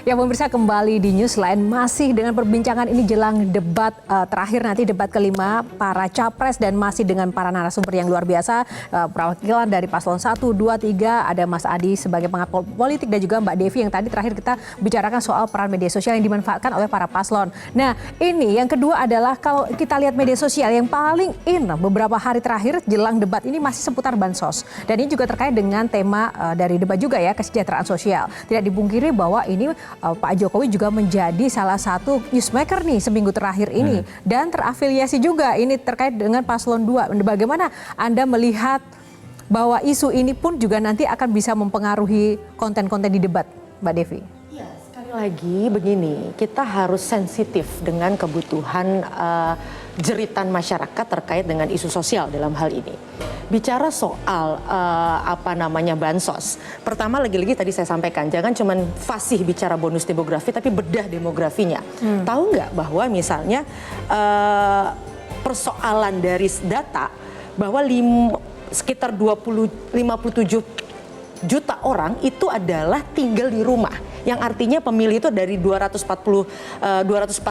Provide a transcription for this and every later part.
Ya pemirsa, kembali di Newsline masih dengan perbincangan ini jelang debat terakhir nanti, debat kelima para capres, dan masih dengan para narasumber yang luar biasa, perwakilan dari paslon 1, 2, 3, ada Mas Adi sebagai pengamat politik dan juga Mbak Devi yang tadi terakhir kita bicarakan soal peran media sosial yang dimanfaatkan oleh para paslon. Nah ini yang kedua adalah kalau kita lihat media sosial yang paling in beberapa hari terakhir jelang debat ini masih seputar bansos, dan ini juga terkait dengan tema dari debat juga ya, kesejahteraan sosial. Tidak dipungkiri bahwa ini Pak Jokowi juga menjadi salah satu newsmaker nih seminggu terakhir ini dan terafiliasi juga ini terkait dengan paslon 2. Bagaimana Anda melihat bahwa isu ini pun juga nanti akan bisa mempengaruhi konten-konten di debat, Mbak Devi? Ya, sekali lagi begini, kita harus sensitif dengan kebutuhan jeritan masyarakat terkait dengan isu sosial dalam hal ini. Bicara soal bansos. Pertama lagi-lagi tadi saya sampaikan, jangan cuma fasih bicara bonus demografi tapi bedah demografinya. Tahu nggak bahwa misalnya persoalan dari data bahwa sekitar 57 juta orang itu adalah tinggal di rumah. Yang artinya pemilih itu dari 204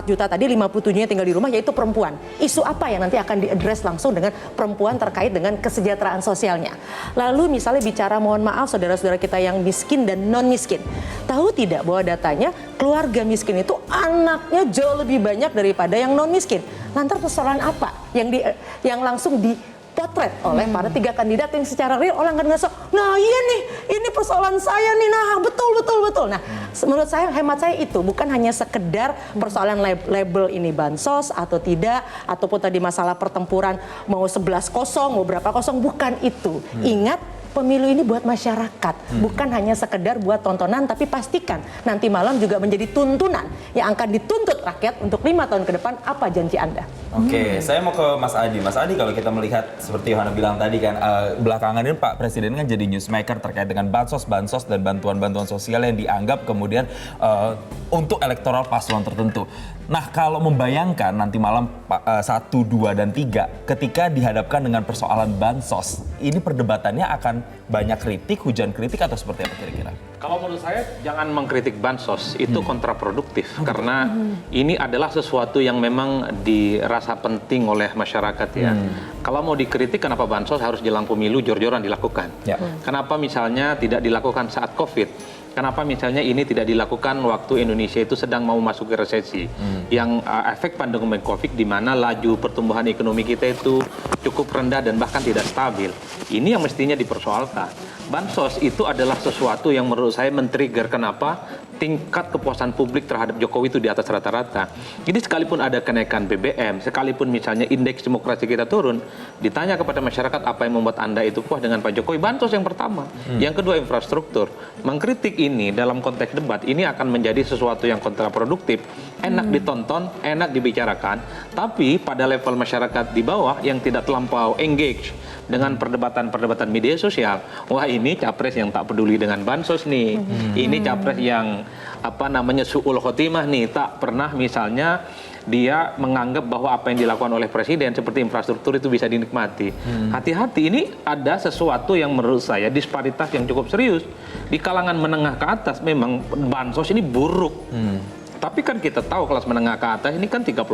juta tadi, 57-nya tinggal di rumah, yaitu perempuan. Isu apa yang nanti akan diadres langsung dengan perempuan terkait dengan kesejahteraan sosialnya. Lalu misalnya bicara, mohon maaf saudara-saudara kita yang miskin dan non miskin. Tahu tidak bahwa datanya keluarga miskin itu anaknya jauh lebih banyak daripada yang non miskin. Lantas persoalan apa yang langsung potret oleh para tiga kandidat yang secara real orang akan ngerasa, nah iya nih, ini persoalan saya nih, nah betul. Nah menurut saya, hemat saya itu bukan hanya sekedar persoalan label ini bansos atau tidak, ataupun tadi masalah pertempuran mau 11-0, mau berapa kosong, bukan itu. Ingat, pemilu ini buat masyarakat, bukan hanya sekedar buat tontonan, tapi pastikan nanti malam juga menjadi tuntunan yang akan dituntut rakyat untuk 5 tahun ke depan. Apa janji Anda? Oke, saya mau ke Mas Adi. Mas Adi, kalau kita melihat seperti Yohana bilang tadi kan, belakangan ini Pak Presiden kan jadi newsmaker terkait dengan bansos dan bantuan-bantuan sosial yang dianggap kemudian untuk elektoral paslon tertentu. Nah, kalau membayangkan nanti malam 1, 2, dan 3 ketika dihadapkan dengan persoalan bansos, ini perdebatannya akan banyak kritik, hujan kritik, atau seperti apa kira-kira? Kalau menurut saya jangan mengkritik bansos, itu kontraproduktif. Karena ini adalah sesuatu yang memang dirasa penting oleh masyarakat ya. Kalau mau dikritik, kenapa bansos harus jelang pemilu jor-joran dilakukan? Kenapa misalnya tidak dilakukan saat COVID? Kenapa misalnya ini tidak dilakukan waktu Indonesia itu sedang mau masuk ke resesi? Yang efek pandemi COVID di mana laju pertumbuhan ekonomi kita itu cukup rendah dan bahkan tidak stabil. Ini yang mestinya dipersoalkan. Bansos itu adalah sesuatu yang menurut saya men-trigger kenapa tingkat kepuasan publik terhadap Jokowi itu di atas rata-rata. Jadi sekalipun ada kenaikan BBM, sekalipun misalnya indeks demokrasi kita turun, ditanya kepada masyarakat apa yang membuat Anda itu puas dengan Pak Jokowi, bansos yang pertama. Yang kedua, infrastruktur. Mengkritik ini dalam konteks debat ini akan menjadi sesuatu yang kontraproduktif. Enak ditonton, enak dibicarakan, tapi pada level masyarakat di bawah yang tidak terlampau engage dengan perdebatan-perdebatan media sosial, wah ini capres yang tak peduli dengan bansos nih, ini capres yang su'ul khotimah nih, tak pernah misalnya dia menganggap bahwa apa yang dilakukan oleh presiden seperti infrastruktur itu bisa dinikmati. Hati-hati, ini ada sesuatu yang menurut saya disparitas yang cukup serius. Di kalangan menengah ke atas memang bansos ini buruk. Tapi kan kita tahu kelas menengah ke atas ini kan 35%.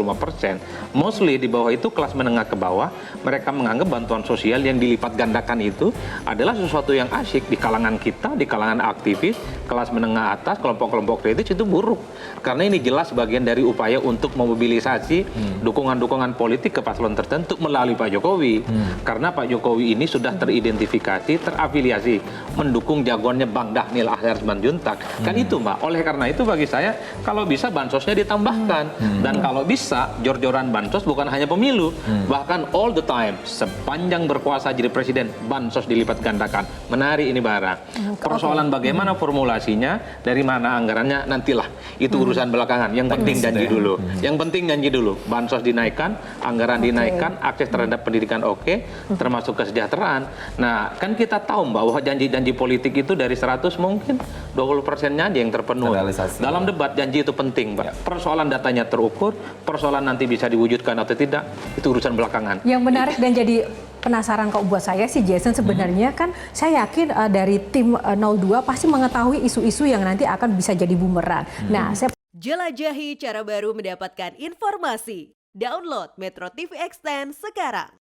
Mostly di bawah itu kelas menengah ke bawah, mereka menganggap bantuan sosial yang dilipat gandakan itu adalah sesuatu yang asyik. Di kalangan kita, di kalangan aktivis, kelas menengah atas, kelompok-kelompok kritis itu buruk. Karena ini jelas bagian dari upaya untuk memobilisasi dukungan-dukungan politik ke paslon tertentu melalui Pak Jokowi. Karena Pak Jokowi ini sudah teridentifikasi, terafiliasi, mendukung jagoannya Bang Dhanil Ahzar Simanjuntak. Kan itu Mbak. Oleh karena itu bagi saya, kalau bisa bansosnya ditambahkan, dan kalau bisa jor-joran bansos bukan hanya pemilu, bahkan all the time sepanjang berkuasa jadi presiden, bansos dilipat gandakan. Menarik ini bara. Persoalan bagaimana formulasinya, dari mana anggarannya, nantilah itu urusan belakangan. Yang penting janji dulu. Yang penting janji dulu. Bansos dinaikkan, anggaran dinaikkan, akses terhadap pendidikan oke, termasuk kesejahteraan. Nah, kan kita tahu Mbak bahwa janji-janji politik itu dari 100 mungkin 20%-nya aja yang terpenuhi. Dalam debat janji itu penting, Mbak. Persoalan datanya terukur, persoalan nanti bisa diwujudkan atau tidak, itu urusan belakangan. Yang menarik dan jadi penasaran kok buat saya sih Jason, sebenarnya kan saya yakin dari tim 02 pasti mengetahui isu-isu yang nanti akan bisa jadi bumerang. Nah, saya Jelajahi cara baru mendapatkan informasi. Download Metro TV Extend sekarang.